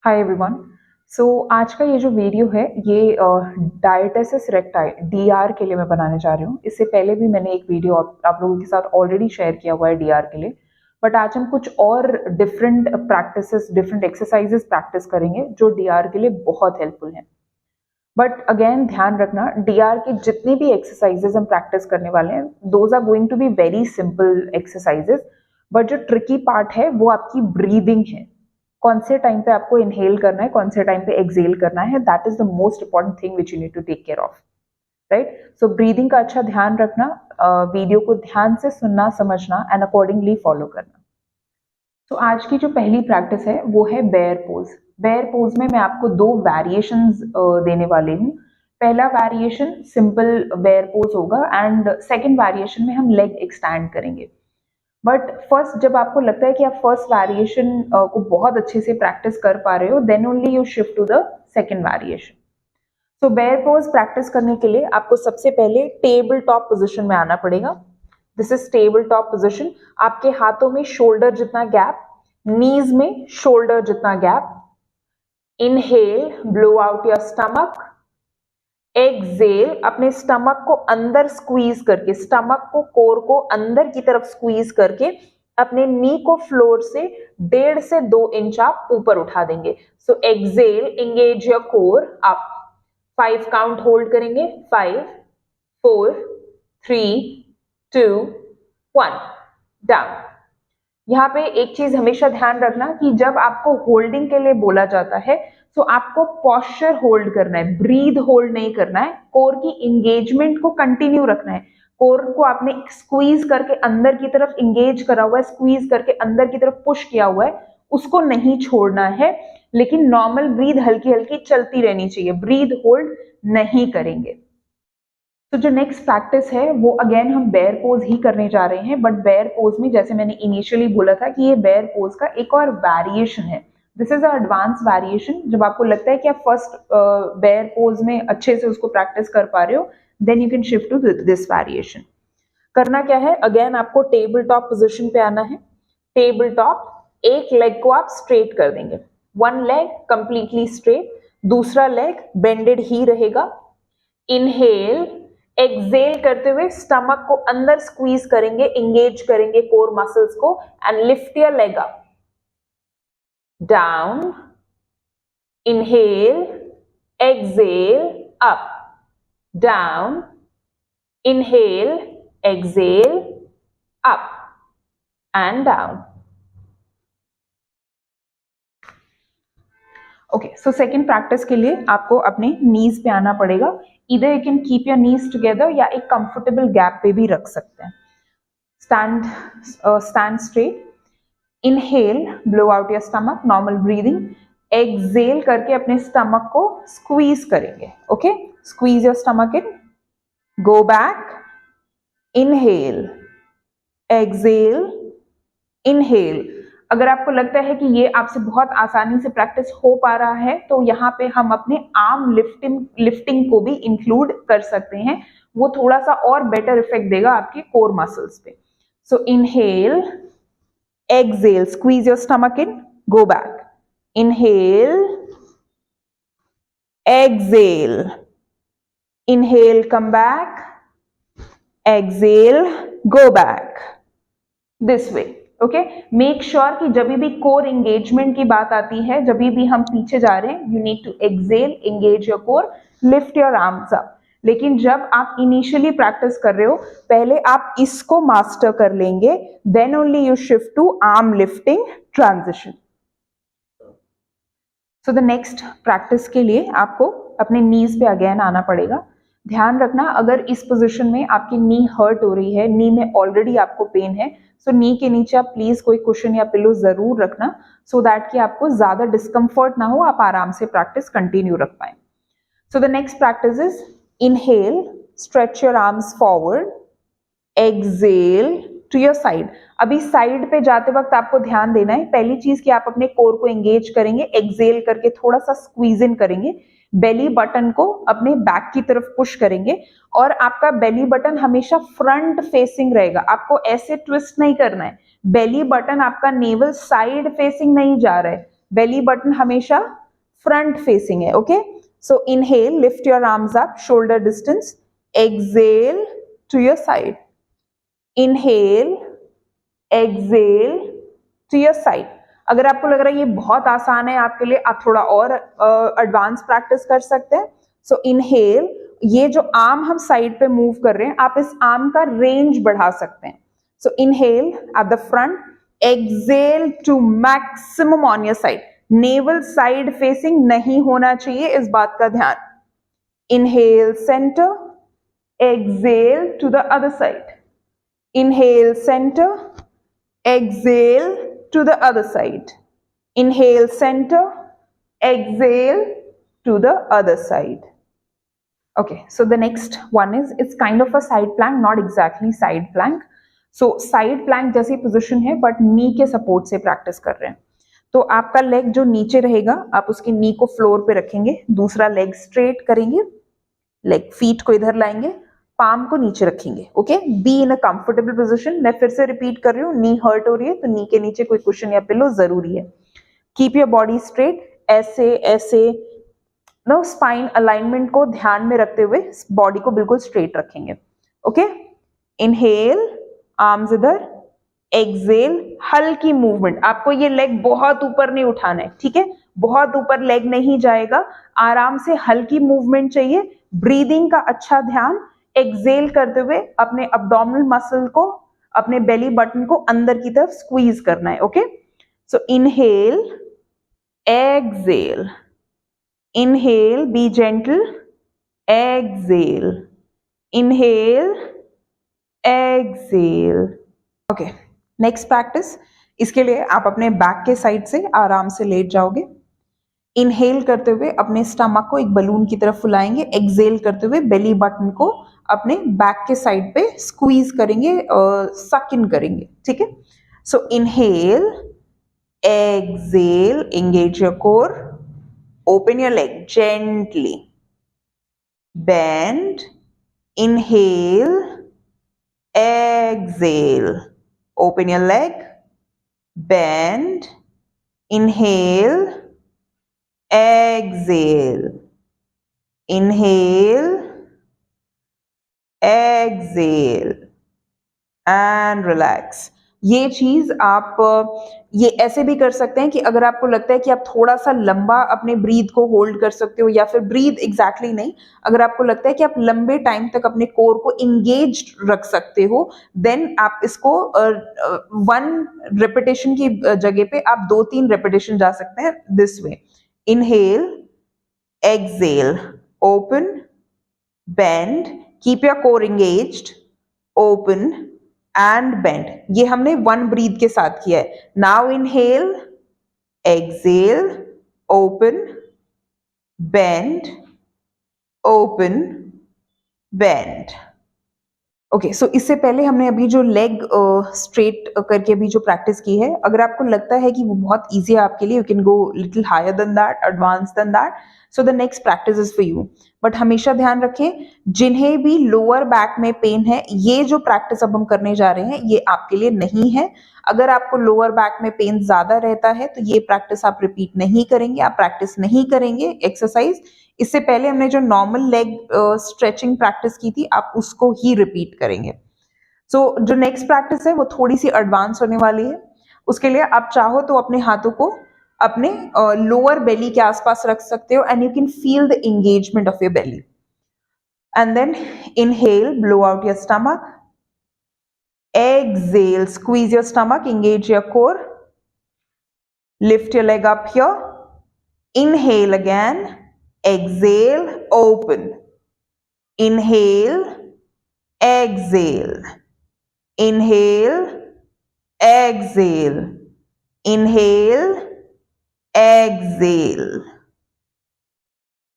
Hi everyone. आज का ये जो वीडियो है ये डायटेसिस रेक्टाई डीआर के लिए मैं बनाने जा रही हूँ। इससे पहले भी मैंने एक वीडियो आप लोगों के साथ ऑलरेडी शेयर किया हुआ है डीआर के लिए, बट आज हम कुछ और different practices different exercises practice करेंगे जो डीआर के लिए बहुत हेल्पफुल हैं। बट अगेन ध्यान रखना, डीआर की जितनी भी एक्सरसाइजेस हम प्रैक्टिस करने वाले हैं those are going to be very simple exercises, but जो ट्रिकी पार्ट है वो आपकी ब्रीदिंग है। कौन से टाइम पे आपको इनहेल करना है, कौन से टाइम पे एक्सहेल करना है, that is the most important thing which you need to take care of, right. So breathing का अच्छा ध्यान रखना, वीडियो को ध्यान से सुनना समझना एंड अकॉर्डिंगली फॉलो करना। तो आज की जो पहली प्रैक्टिस है वो है बेयर पोज। बेयर पोज में मैं आपको दो वेरिएशंस देने वाली हूँ। पहला वेरिएशन सिंपल बेयर पोज होगा एंड सेकंड वेरिएशन में हम लेग एक्सटेंड करेंगे। बट फर्स्ट जब आपको लगता है कि आप फर्स्ट वेरिएशन को बहुत अच्छे से प्रैक्टिस कर पा रहे हो, then only you shift to the second variation. So bear pose practice करने के लिए आपको सबसे पहले टेबल टॉप पोजीशन में आना पड़ेगा। This is table top position. आपके हाथों में शोल्डर जितना गैप, नीज में शोल्डर जितना gap. Inhale, blow out your stomach. Exhale, अपने स्टमक को अंदर स्क्वीज करके, स्टमक को, कोर को अंदर की तरफ स्क्वीज करके अपने नी को फ्लोर से 1.5 से 2 इंच आप ऊपर उठा देंगे। So exhale, engage your core up. 5 count hold करेंगे। 5 4 3 2 1 डाउन। यहाँ पे एक चीज हमेशा ध्यान रखना कि जब आपको होल्डिंग के लिए बोला जाता है तो आपको पॉस्चर होल्ड करना है, ब्रीद होल्ड नहीं करना है। कोर की इंगेजमेंट को कंटिन्यू रखना है। कोर को आपने स्क्वीज करके अंदर की तरफ इंगेज करा हुआ है, स्क्वीज करके अंदर की तरफ पुश किया हुआ है, उसको नहीं छोड़ना है। लेकिन नॉर्मल ब्रीद हल्की हल्की चलती रहनी चाहिए, ब्रीद होल्ड नहीं करेंगे। तो जो नेक्स्ट प्रैक्टिस है वो अगेन हम बेयर पोज ही करने जा रहे हैं, बट बेयर पोज में जैसे मैंने इनिशियली बोला था कि ये बेयर पोज का एक और वेरिएशन है। This is a advance variation. जब आपको लगता है कि आप फर्स्ट बेयर पोज में अच्छे से उसको प्रैक्टिस कर पा रहे हो, then you can shift to this variation. करना क्या है, अगेन आपको टेबल टॉप पोजिशन पे आना है। टेबल टॉप, एक लेग को आप स्ट्रेट कर देंगे, वन लेग कंप्लीटली स्ट्रेट, दूसरा लेग बेंडेड ही रहेगा। इनहेल, एक्सहेल करते हुए स्टमक को अंदर स्क्वीज करेंगे, एंगेज करेंगे कोर मसल्स को and lift your leg up. Down, inhale, exhale, up, down, inhale, exhale, up and down. Okay, so second practice के लिए आपको अपने नीज पे आना पड़ेगा। इधर you can keep your knees together या एक कंफर्टेबल गैप पे भी रख सकते हैं। Stand straight. Inhale, blow out your stomach, normal breathing. Exhale करके अपने स्टमक को स्क्वीज करेंगे। Okay, squeeze your stomach in, go back, inhale, exhale, inhale. अगर आपको लगता है कि ये आपसे बहुत आसानी से प्रैक्टिस हो पा रहा है तो यहाँ पे हम अपने आर्म लिफ्टिंग को भी इंक्लूड कर सकते हैं। वो थोड़ा सा और बेटर इफेक्ट देगा आपके कोर मसल्स पे। So inhale, exhale, squeeze your stomach in, go back, inhale, exhale, inhale, come back, exhale, go back, this way. Okay, make sure कि जब भी कोर एंगेजमेंट की बात आती है, जब भी हम पीछे जा रहे हैं, you need to exhale, engage your core, lift your arms up. लेकिन जब आप इनिशियली प्रैक्टिस कर रहे हो, पहले आप इसको मास्टर कर लेंगे, then only you shift to arm lifting transition. So the next practice के लिए आपको अपने नीज पे अगेन आना पड़ेगा। ध्यान रखना, अगर इस पोजीशन में आपकी नी हर्ट हो रही है, नी में ऑलरेडी आपको पेन है, सो नी के नीचे आप प्लीज कोई कुशन या पिलो जरूर रखना, सो दैट कि आपको ज्यादा डिस्कम्फर्ट ना हो, आप आराम से प्रैक्टिस कंटिन्यू रख पाए। So the next practice is inhale, stretch your arms forward, exhale to your side. अभी साइड पे जाते वक्त आपको ध्यान देना है, पहली चीज कि आप अपने कोर को एंगेज करेंगे, एक्सहेल करके थोड़ा सा स्क्वीज इन करेंगे, बेली बटन को अपने बैक की तरफ पुश करेंगे और आपका बेली बटन हमेशा फ्रंट फेसिंग रहेगा। आपको ऐसे ट्विस्ट नहीं करना है, बेली बटन आपका नेवल साइड फेसिंग नहीं जा रहा है, बेली बटन हमेशा फ्रंट फेसिंग है, okay. So inhale, lift your arms up, shoulder distance, exhale to your side, inhale, exhale to your side. अगर आपको लग रहा है ये बहुत आसान है आपके लिए, आप थोड़ा और एडवांस प्रैक्टिस कर सकते हैं। सो इनहेल, ये जो आर्म हम साइड पे मूव कर रहे हैं, आप इस आर्म का रेंज बढ़ा सकते हैं। So inhale at the front, exhale to maximum on your side. Navel side facing नहीं होना चाहिए, इस बात का ध्यान। Inhale centre, exhale to the other side, inhale centre, exhale to the other side, inhale center, exhale to the other side. Okay, so the next one is, it's kind of a side plank, not exactly side plank. So side plank जैसी position है, but knee के support से practice कर रहे हैं। तो आपका leg जो नीचे रहेगा, आप उसकी knee को floor पे रखेंगे, दूसरा leg straight करेंगे, leg feet को इधर लाएंगे, पाम को नीचे रखेंगे, okay. Be in a comfortable position. मैं फिर से रिपीट कर रही हूँ, नी हर्ट हो रही है तो नी के नीचे कोई कुशन या पिलो जरूरी है। कीप योर बॉडी स्ट्रेट, ऐसे ऐसे नो, स्पाइन अलाइनमेंट को ध्यान में रखते हुए बॉडी को बिल्कुल स्ट्रेट रखेंगे, ओके। इनहेल, आर्म्स इधर, एक्सेल, हल्की मूवमेंट। आपको ये लेग बहुत ऊपर नहीं उठाना है, ठीक है, बहुत ऊपर लेग नहीं जाएगा, आराम से हल्की मूवमेंट चाहिए। ब्रीदिंग का अच्छा ध्यान, एक्सेल करते हुए अपने अब्डोमिनल मसल को, अपने बेली बटन को अंदर की तरफ स्क्वीज करना है, okay. So inhale, exhale, inhale, be gentle, exhale, inhale, exhale, okay. Next practice, इसके लिए आप अपने बैक के साइड से आराम से लेट जाओगे। इनहेल करते हुए अपने स्टमक को एक बलून की तरफ फुलाएंगे, एक्सेल करते हुए बेली बटन को अपने बैक के साइड पे स्क्वीज करेंगे, सक इन करेंगे, ठीक है। So inhale, exhale, engage your core, open your leg gently, bend, inhale, exhale, open your leg, bend, inhale, exhale, inhale, exhale and relax. ये चीज आप ये ऐसे भी कर सकते हैं कि अगर आपको लगता है कि आप थोड़ा सा लंबा अपने ब्रीथ को होल्ड कर सकते हो, या फिर ब्रीथ एग्जैक्टली नहीं, अगर आपको लगता है कि आप लंबे टाइम तक अपने कोर को इंगेज्ड रख सकते हो, देन आप इसको 1 रेपिटेशन की जगह पे आप 2-3 रेपिटेशन जा सकते हैं this way. Inhale, exhale, open, bend, keep your core engaged, open and bend. ये हमने 1 ब्रीथ के साथ किया है। Now inhale, exhale, open, bend, open, bend, okay. So इससे पहले हमने अभी जो लेग स्ट्रेट करके अभी जो प्रैक्टिस की है, अगर आपको लगता है कि वो बहुत इजी है आपके लिए, you can go little higher than that, advance than that, so the next practice is for you. But हमेशा ध्यान रखें, जिन्हें भी लोअर बैक में पेन है, ये जो प्रैक्टिस अब हम करने जा रहे हैं ये आपके लिए नहीं है। अगर आपको लोअर बैक में पेन ज्यादा रहता है तो ये प्रैक्टिस आप रिपीट नहीं करेंगे, आप प्रैक्टिस नहीं करेंगे एक्सरसाइज। इससे पहले हमने जो नॉर्मल लेग स्ट्रेचिंग प्रैक्टिस की थी, आप उसको ही रिपीट करेंगे। सो जो नेक्स्ट प्रैक्टिस है वो थोड़ी सी एडवांस होने वाली है। उसके लिए आप चाहो तो अपने हाथों को अपने लोअर बेली के आसपास रख सकते हो, and you can feel the engagement of your belly. And then inhale, blow out your stomach, exhale, squeeze your stomach, engage your core, lift your leg up here, inhale again, exhale, open, inhale, exhale, inhale, exhale, inhale, exhale.